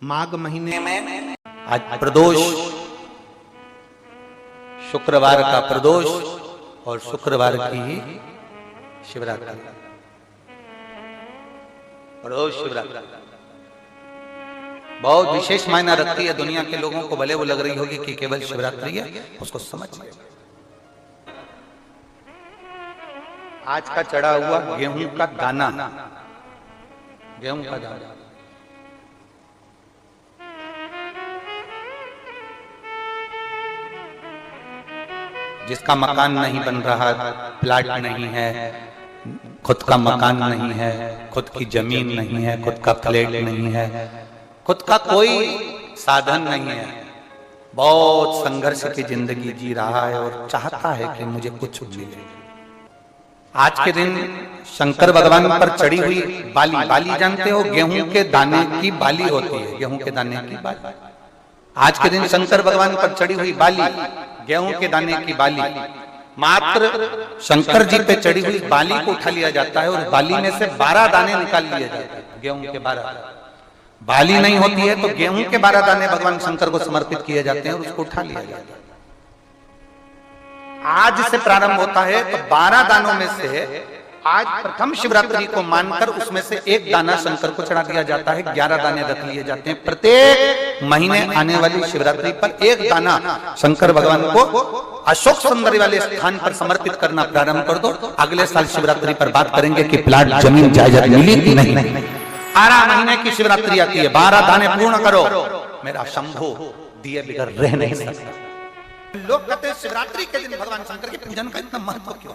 माघ महीने में आज प्रदोष, शुक्रवार का प्रदोष और शुक्रवार की ही शिवरात्रि। प्रदोष शिवरात्रि बहुत विशेष मायना रखती है। दुनिया के लोगों को भले वो लग रही होगी कि केवल शिवरात्रि है, उसको समझिए। आज का चढ़ा हुआ गेहूं का दाना, गेहूं का दाना जिसका मकान नहीं बन रहा, प्लाट नहीं है, खुद का मकान नहीं है, खुद की जमीन नहीं है, खुद का फ्लैट नहीं है, खुद का कोई साधन नहीं है, बहुत संघर्ष की जिंदगी जी रहा है और चाहता है कि मुझे कुछ मिले। आज के दिन शंकर भगवान पर चढ़ी हुई बाली, बाली जानते हो, गेहूं के दाने की बाली होती है, गेहूं के दाने की बाली। आज के दिन शंकर भगवान पर चढ़ी हुई बाली, गेहूं के दाने की बाली, मात्र शंकर जी पे चढ़ी हुई बाली को उठा लिया जाता है और बाली में से 12 दाने निकाल लिए जाते हैं। गेहूं के 12 बाली नहीं होती है तो गेहूं के 12 दाने भगवान शंकर को समर्पित किए जाते हैं और उसको उठा लिया जाता है। आज से प्रारंभ होता है तो 12 दानों में से आज प्रथम शिवरात्रि को मानकर उसमें से एक दाना शंकर को चढ़ा दिया जाता है, 11 दाने रख लिए जाते हैं। प्रत्येक महीने आने वाली शिवरात्रि पर एक दाना शंकर भगवान को अशोक सुंदरी वाले स्थान पर समर्पित करना प्रारंभ कर दो। अगले साल शिवरात्रि पर बात करेंगे कि प्लाट जमीन जायदाद मिली कि नहीं। 12 महीने की शिवरात्रि आती है, 12 दाने पूर्ण करो, मेरा शंभो दिए बिगर रह नहीं सकता। लोग कहते हैं शिवरात्रि के दिन भगवान शंकर के पूजन का इतना महत्व क्यों?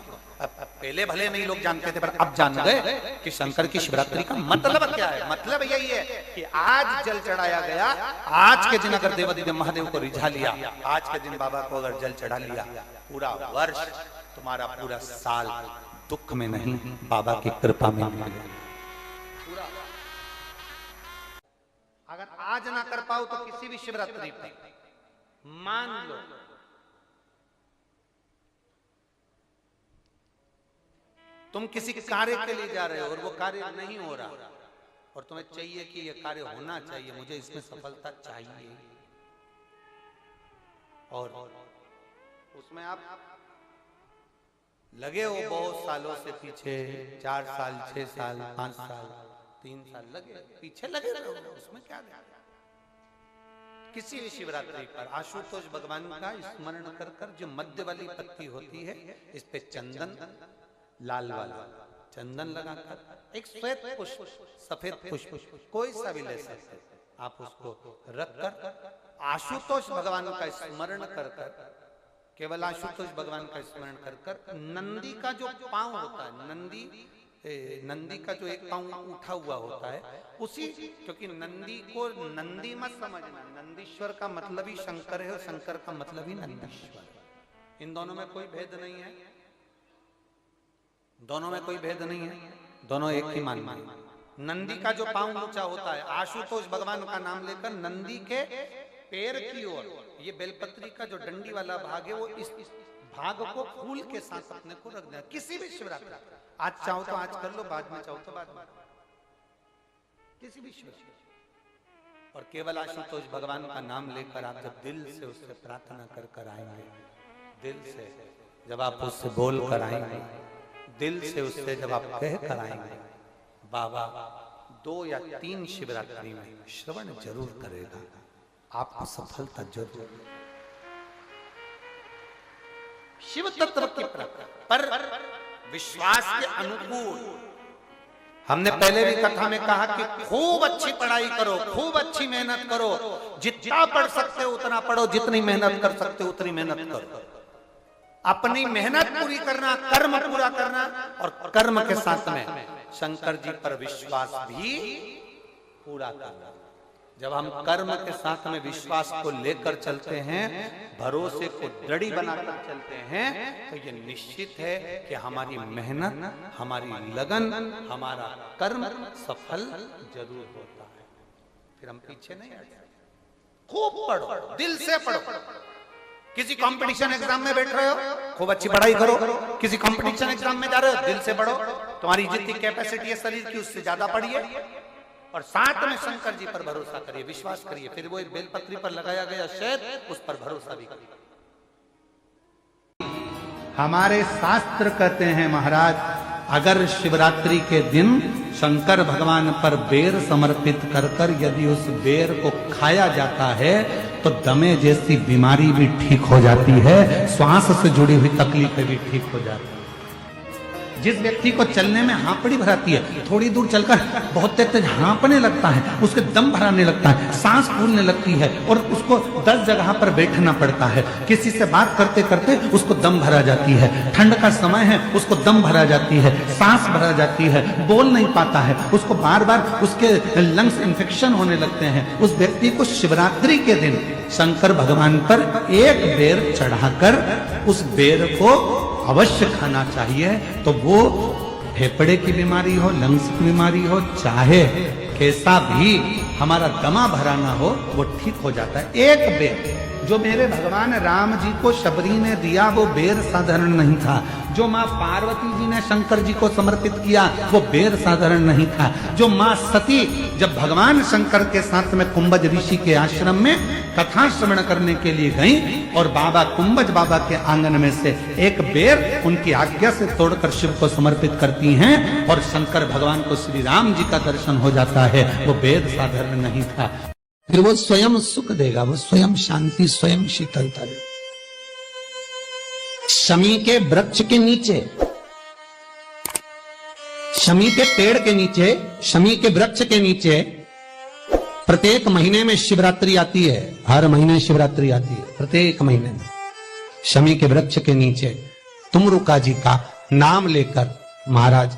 पहले भले नहीं लोग जानते थे, पर अब जान गए कि शंकर की शिवरात्रि का मतलब क्या है। मतलब यही है कि आज जल चढ़ाया गया, आज के दिन अगर देवादिदेव महादेव को रिझा लिया, आज के दिन बाबा को अगर जल चढ़ा लिया, पूरा वर्ष तुम्हारा पूरा साल दुख में नहीं, बाबा की कृपा में नहीं। अगर आज ना कर पाओ तो किसी भी शिवरात्रि पर मान लो तुम किसी कार्य के लिए जा रहे हो और वो कार्य नहीं हो रहा और तुम्हें चाहिए कि ये कार्य होना चाहिए, मुझे इसमें सफलता चाहिए, और उसमें आप लगे हो बहुत सालों से पीछे, 4 साल 6 साल 5 साल 3 साल लगे पीछे लगे रहो, उसमें क्या है? किसी भी शिवरात्रि पर आशुतोष भगवान का स्मरण कर कर जो मध्य वाली पत्ती होती है, इस पे चंदन, लाल वाला चंदन लगाकर एक श्वेत पुष्प, सफेद पुष्प, कोई सा भी ले सकते, आप उसको रखकर आशुतोष भगवान का स्मरण कर कर, केवल आशुतोष भगवान का स्मरण कर कर, नंदी का जो पांव होता है, नंदी का जो एक पांव उठा हुआ होता है, उसी, क्योंकि नंदी को नंदी मत समझना, नंदीश्वर का मतलब ही शंकर है और शंकर का मतलब ही नंदीश्वर। इन दोनों में कोई भेद नहीं है, दोनों में कोई भेद नहीं है, दोनों एक ही मान है। नंदी का जो पांव ऊंचा होता है, आशुतोष भगवान का नाम लेकर नंदी के पैर की ओर, ये बेलपत्री का जो डंडी वाला भाग है, वो इस भाग को फूल के साथ अपने को रख देना। किसी भी शिवरात्रि, आज चाहो तो आज कर लो, बाद में चाहो तो बाद में, किसी भी शिवरात्रि, और केवल आशुतोष भगवान का नाम लेकर आप जब दिल से उससे प्रार्थना कर कर आएंगे, दिल से जब आप उससे बोल कर आएंगे, दिल से उससे जब आप कह कर आएंगे, बाबा 2 या 3 शिवरात्रि में श्रवण जरूर करेगा, आपको सफलता जरूर। शिव तत्व की पर विश्वास के अनुकूल, हमने पहले भी कथा में कहा कि खूब अच्छी पढ़ाई करो, खूब अच्छी मेहनत करो, जितना पढ़ सकते हो उतना पढ़ो, जितनी मेहनत कर सकते हो उतनी मेहनत करो, अपनी मेहनत पूरी करना, कर्म पूरा करना, और कर्म के साथ में शंकर जी पर विश्वास भी पूरा करना। जब हम कर्म के साथ में विश्वास को लेकर चलते हैं, भरोसे को दृढ़ बनाकर चलते हैं, तो ये निश्चित है कि हमारी मेहनत, हमारी लगन, हमारा कर्म सफल जरूर होता है। फिर हम पीछे नहीं हट जाते। खूब पढ़ो, दिल से पढ़ो। किसी कंपटीशन एग्जाम में बैठ रहे हो, खूब अच्छी पढ़ाई करो। किसी कंपटीशन एग्जाम में जा रहे हो, दिल से पढ़ो। तुम्हारी जितनी कैपेसिटी है शरीर की, उससे ज्यादा पढ़िए और साथ में शंकर जी पर भरोसा करिए, विश्वास करिए। फिर वो एक बेलपत्री पर लगाया गया शहद, उस पर भरोसा भी करिए। हमारे शास्त्र कहते हैं महाराज, अगर शिवरात्रि के दिन शंकर भगवान पर बेर समर्पित कर कर यदि उस बेर को खाया जाता है तो दमे जैसी बीमारी भी ठीक हो जाती है, श्वास से जुड़ी हुई तकलीफें भी ठीक हो जाती है। जिस व्यक्ति को चलने में हांपड़ी भराती है, थोड़ी दूर चलकर बहुत तेज हांपने लगता है, उसके दम भराने लगता है, सांस फूलने लगती है और उसको 10 जगह पर बैठना पड़ता है। किसी से बात करते करते उसको दम भरा जाती है, ठंड का समय है उसको दम भरा जाती है, सांस भरा जाती है, बोल नहीं पाता है, उसको बार बार उसके लंग्स इन्फेक्शन होने लगते हैं। उस व्यक्ति को शिवरात्रि के दिन शंकर भगवान पर एक बेर चढ़ाकर उस बेर को अवश्य खाना चाहिए। तो वो फेफड़े की बीमारी हो, लंग्स की बीमारी हो, चाहे कैसा भी हमारा दमा भरा ना हो, वो ठीक हो जाता है। एक बेर जो मेरे भगवान राम जी को शबरी ने दिया वो बेर साधारण नहीं था, जो माँ पार्वती जी ने शंकर जी को समर्पित किया वो बेर साधारण नहीं था, जो माँ सती जब भगवान शंकर के साथ में कुंभज ऋषि के आश्रम में कथा श्रवण करने के लिए गई और बाबा कुंभज बाबा के आंगन में से एक बेर उनकी आज्ञा से तोड़कर शिव को समर्पित करती हैं और शंकर भगवान को श्री राम जी का दर्शन हो जाता है। वो बेर साधारण नहीं था। फिर वो स्वयं सुख देगा, वो स्वयं शांति, स्वयं शीतलता देगा। शमी के वृक्ष के नीचे, शमी के पेड़ के नीचे, शमी के वृक्ष के नीचे प्रत्येक महीने में शिवरात्रि आती है। हर महीने शिवरात्रि आती है, प्रत्येक महीने में शमी के वृक्ष के नीचे तुमरुका जी का नाम लेकर महाराज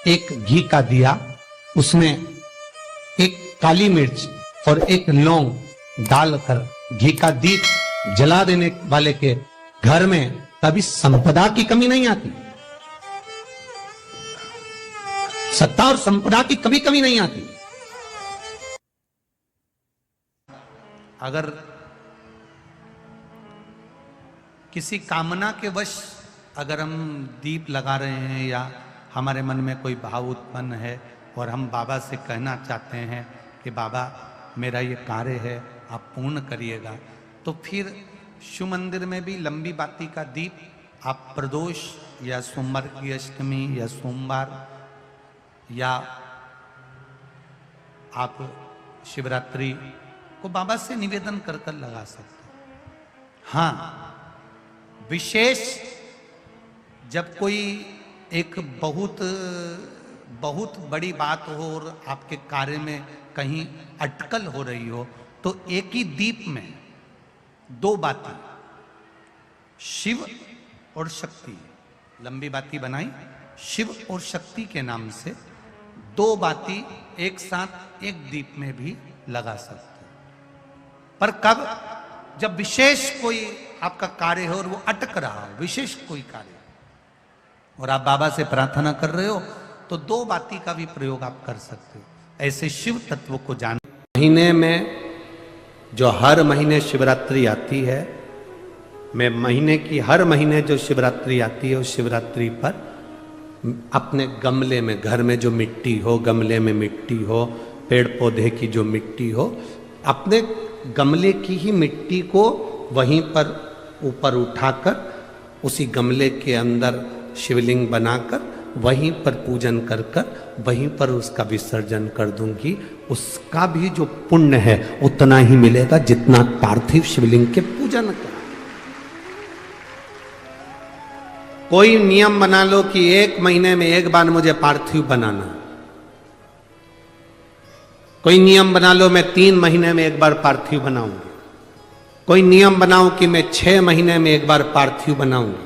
एक घी का दिया, उसमें एक काली मिर्च और एक लौंग डालकर घी का दीप जला देने वाले के घर में कभी संपदा की कमी नहीं आती। सत्ता और संपदा की कभी कमी नहीं आती। अगर किसी कामना के वश अगर हम दीप लगा रहे हैं या हमारे मन में कोई भाव उत्पन्न है और हम बाबा से कहना चाहते हैं कि बाबा मेरा ये कार्य है आप पूर्ण करिएगा, तो फिर शिव मंदिर में भी लंबी बाती का दीप आप प्रदोष या सोमवार की अष्टमी या सोमवार या आप शिवरात्रि को बाबा से निवेदन कर कर लगा सकते हैं। हाँ, विशेष जब कोई एक बहुत बड़ी बात हो और आपके कार्य में कहीं अटकल हो रही हो तो एक ही दीप में 2 बाती, शिव और शक्ति, लंबी बाती बनाई शिव और शक्ति के नाम से 2 बाती एक साथ एक दीप में भी लगा सकते हैं। पर कब? जब विशेष कोई आपका कार्य हो और वो अटक रहा हो, विशेष कोई कार्य, और आप बाबा से प्रार्थना कर रहे हो तो 2 बाती का भी प्रयोग आप कर सकते हो। ऐसे शिव तत्व को जान। महीने में जो हर महीने शिवरात्रि आती है, मैं महीने की हर महीने जो शिवरात्रि आती है उस शिवरात्रि पर अपने गमले में, घर में जो मिट्टी हो, गमले में मिट्टी हो, पेड़ पौधे की जो मिट्टी हो, अपने गमले की ही मिट्टी को वहीं पर ऊपर उठाकर उसी गमले के अंदर शिवलिंग बनाकर वहीं पर पूजन कर कर वहीं पर उसका विसर्जन कर दूंगी। उसका भी जो पुण्य है उतना ही मिलेगा जितना पार्थिव शिवलिंग के पूजन का। कोई नियम बना लो कि 1 महीने में 1 बार मुझे पार्थिव बनाना, कोई नियम बना लो मैं 3 महीने में 1 बार पार्थिव बनाऊंगी, कोई नियम बनाओ कि मैं 6 महीने में 1 बार पार्थिव बनाऊंगी,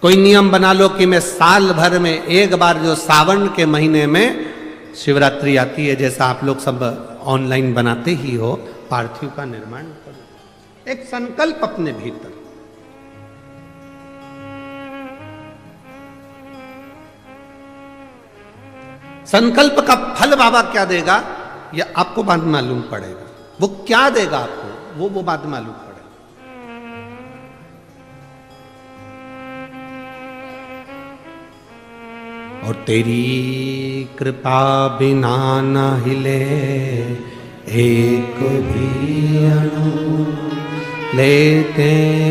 कोई नियम बना लो कि मैं साल भर में 1 बार जो सावन के महीने में शिवरात्रि आती है, जैसा आप लोग सब ऑनलाइन बनाते ही हो, पार्थिव का निर्माण करो। एक संकल्प अपने भीतर। संकल्प का फल बाबा क्या देगा यह आपको बाद में मालूम पड़ेगा। वो क्या देगा आपको वो बाद में मालूम पड़ेगा। और तेरी कृपा बिना न हिले एक भी अणु, लेते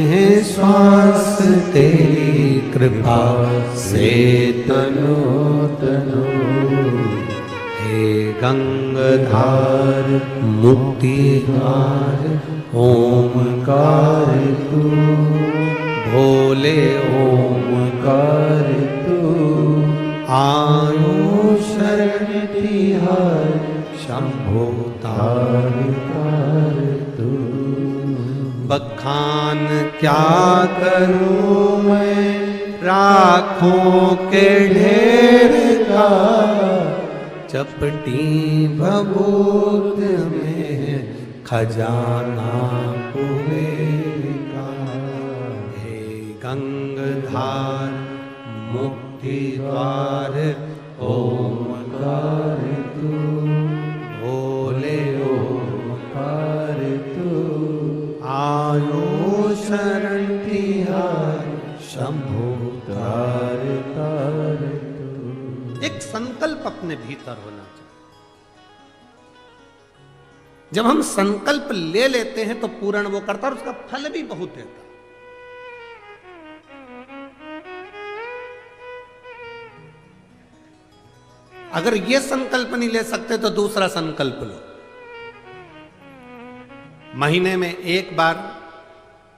हैं श्वास तेरी कृपा से तनो तनो। हे गंगाधार मुक्तिधार ओमकार तू, भोले ओमकार तू, आयो शरण तिहार शंभो तार तार तू। बखान क्या करूं मैं राखों के ढेर का, चपटी भभूत में खजाना कुबेर का। हे गंगाधार मुक्ति द्वार ओमकार तू, भोले ओमकार तू, आयो शरण तिहार शंभो तार तार तू। एक संकल्प अपने भीतर होना चाहिए। जब हम संकल्प ले लेते हैं तो पूर्ण वो करता है और उसका फल भी बहुत देता है। अगर ये संकल्प नहीं ले सकते तो दूसरा संकल्प लो। महीने में एक बार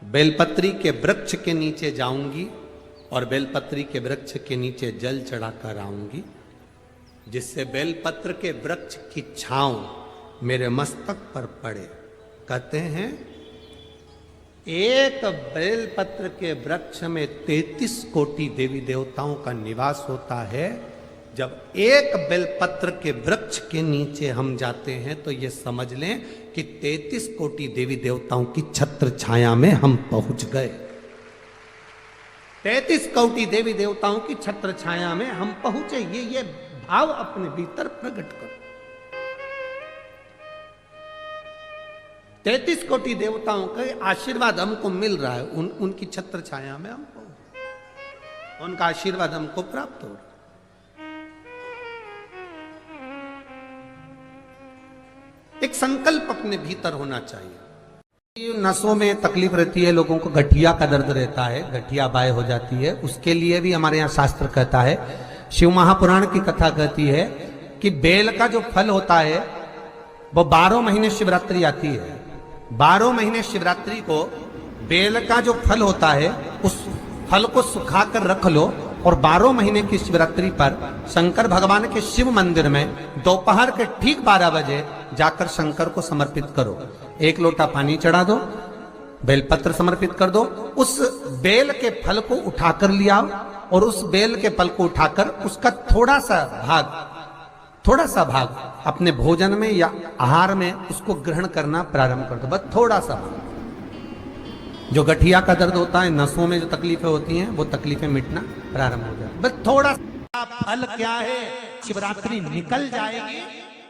बेलपत्री के वृक्ष के नीचे जाऊंगी और बेलपत्री के वृक्ष के नीचे जल चढ़ाकर आऊंगी, जिससे बेलपत्र के वृक्ष की छांव मेरे मस्तक पर पड़े। कहते हैं एक बेलपत्र के वृक्ष में 33 कोटि देवी देवताओं का निवास होता है। जब एक बेलपत्र के वृक्ष के नीचे हम जाते हैं तो ये समझ लें कि 33 कोटि देवी देवताओं की छत्र छाया में हम पहुंच गए। 33 कोटि देवी देवताओं की छत्र छाया में हम पहुंचे। ये भाव अपने भीतर प्रकट करो। 33 कोटि देवताओं का आशीर्वाद हमको मिल रहा है, उनकी छत्र छाया में हम पहुंचे, उनका आशीर्वाद हमको प्राप्त हो रहा है। एक संकल्प अपने भीतर होना चाहिए। नसों में तकलीफ रहती है, लोगों को गठिया का दर्द रहता है, गठिया बाय हो जाती है, उसके लिए भी हमारे यहाँ शास्त्र कहता है, शिव महापुराण की कथा कहती है कि बेल का जो फल होता है वो 12 महीने शिवरात्रि आती है। 12 महीने शिवरात्रि को बेल का जो फल होता है उस फल को सुखा कर रख लो और 12 महीने की शिवरात्रि पर शंकर भगवान के शिव मंदिर में दोपहर के ठीक 12 बजे जाकर शंकर को समर्पित करो। 1 लोटा पानी चढ़ा दो, बेलपत्र समर्पित कर दो, उस बेल के फल को उठाकर ले आओ और उस बेल के फल को उठाकर उसका थोड़ा सा भाग अपने भोजन में या आहार में उसको ग्रहण करना प्रारंभ कर दो। बस थोड़ा सा भाग। जो गठिया का दर्द होता है, नसों में जो तकलीफें होती हैं, वो तकलीफें मिटना प्रारंभ हो जाए। बस थोड़ा सा। फल क्या है? शिवरात्रि निकल जाएगी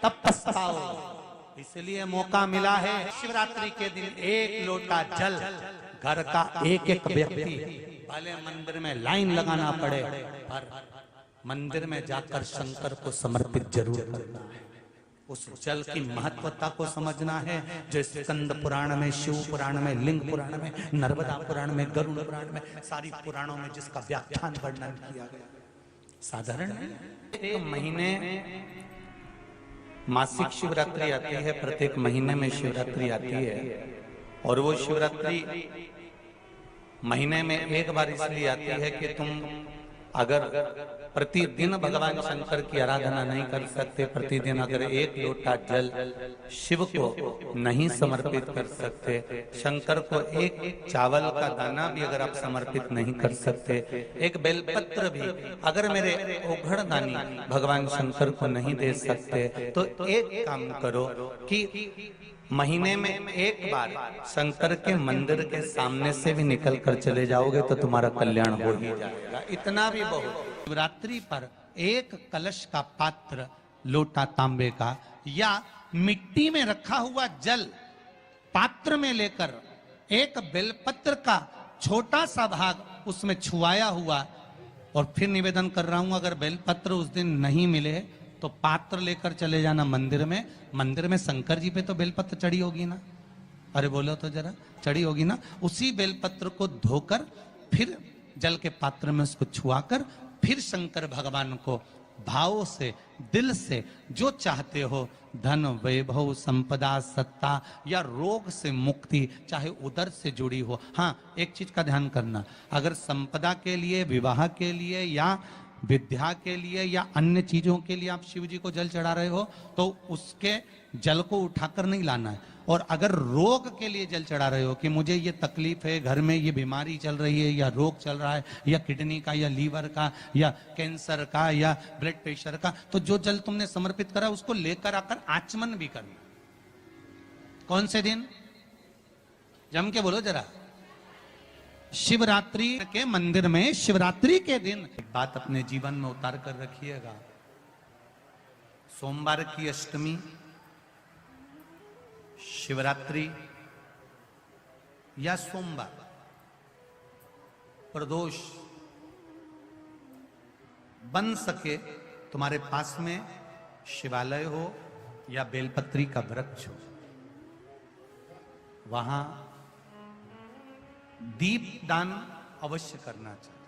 तब पछताओ। इसलिए मौका मिला है शिवरात्रि के दिन 1 लोटा जल घर का एक व्यक्ति, भले मंदिर में लाइन लगाना पड़े पर मंदिर में जाकर शंकर को समर्पित जरूर करना है। उस जल की महत्वता को समझना है, जो स्कंद पुराण में, शिव पुराण में, लिंग पुराण में, नर्मदा पुराण में, गरुड़ पुराण में, सारी पुराणों में जिसका व्याख्यान वर्णन किया गया। साधारण एक महीने मासिक शिवरात्रि आती है, प्रत्येक महीने में शिवरात्रि आती है और वो शिवरात्रि महीने में एक बार इसलिए आती है कि तुम अगर प्रतिदिन भगवान शंकर की आराधना नहीं कर सकते, प्रतिदिन अगर 1 लोटा जल शिव को नहीं समर्पित कर सकते, शंकर को 1 चावल का दाना भी अगर आप समर्पित नहीं कर सकते, 1 बेलपत्र भी अगर मेरे ओघड़दानी भगवान शंकर को नहीं दे सकते, तो एक काम करो कि महीने में 1 बार शंकर के मंदिर के सामने से भी निकल कर चले जाओगे तो तुम्हारा कल्याण हो ही जाएगा। इतना भी बहुत। शिवरात्रि पर 1 कलश का पात्र, लोटा तांबे का या मिट्टी में रखा हुआ जल पात्र में लेकर 1 बेलपत्र का छोटा सा भाग उसमें छुआया हुआ और फिर निवेदन कर रहा हूं, अगर बेलपत्र उस दिन नहीं मिले तो पात्र लेकर चले जाना मंदिर में। मंदिर में शंकर जी पे तो बेलपत्र चढ़ी होगी ना, अरे बोलो तो जरा, चढ़ी होगी ना। उसी बेलपत्र को धोकर फिर जल के पात्र में उसको छुआकर फिर शंकर भगवान को भाव से, दिल से जो चाहते हो, धन वैभव संपदा सत्ता या रोग से मुक्ति, चाहे उदर से जुड़ी हो। हाँ, एक चीज का ध्यान करना, अगर संपदा के लिए, विवाह के लिए या विद्या के लिए या अन्य चीजों के लिए आप शिव जी को जल चढ़ा रहे हो तो उसके जल को उठाकर नहीं लाना है। और अगर रोग के लिए जल चढ़ा रहे हो कि मुझे ये तकलीफ है, घर में ये बीमारी चल रही है या रोग चल रहा है या किडनी का या लीवर का या कैंसर का या ब्लड प्रेशर का, तो जो जल तुमने समर्पित करा उसको लेकर आकर आचमन भी करना। कौन से दिन? जम के बोलो जरा। शिवरात्रि के मंदिर में शिवरात्रि के दिन एक बात अपने जीवन में उतार कर रखिएगा। सोमवार की अष्टमी, शिवरात्रि या सोमवार, प्रदोष, बन सके तुम्हारे पास में शिवालय हो या बेलपत्री का वृक्ष हो, वहां दीप दान अवश्य करना चाहिए।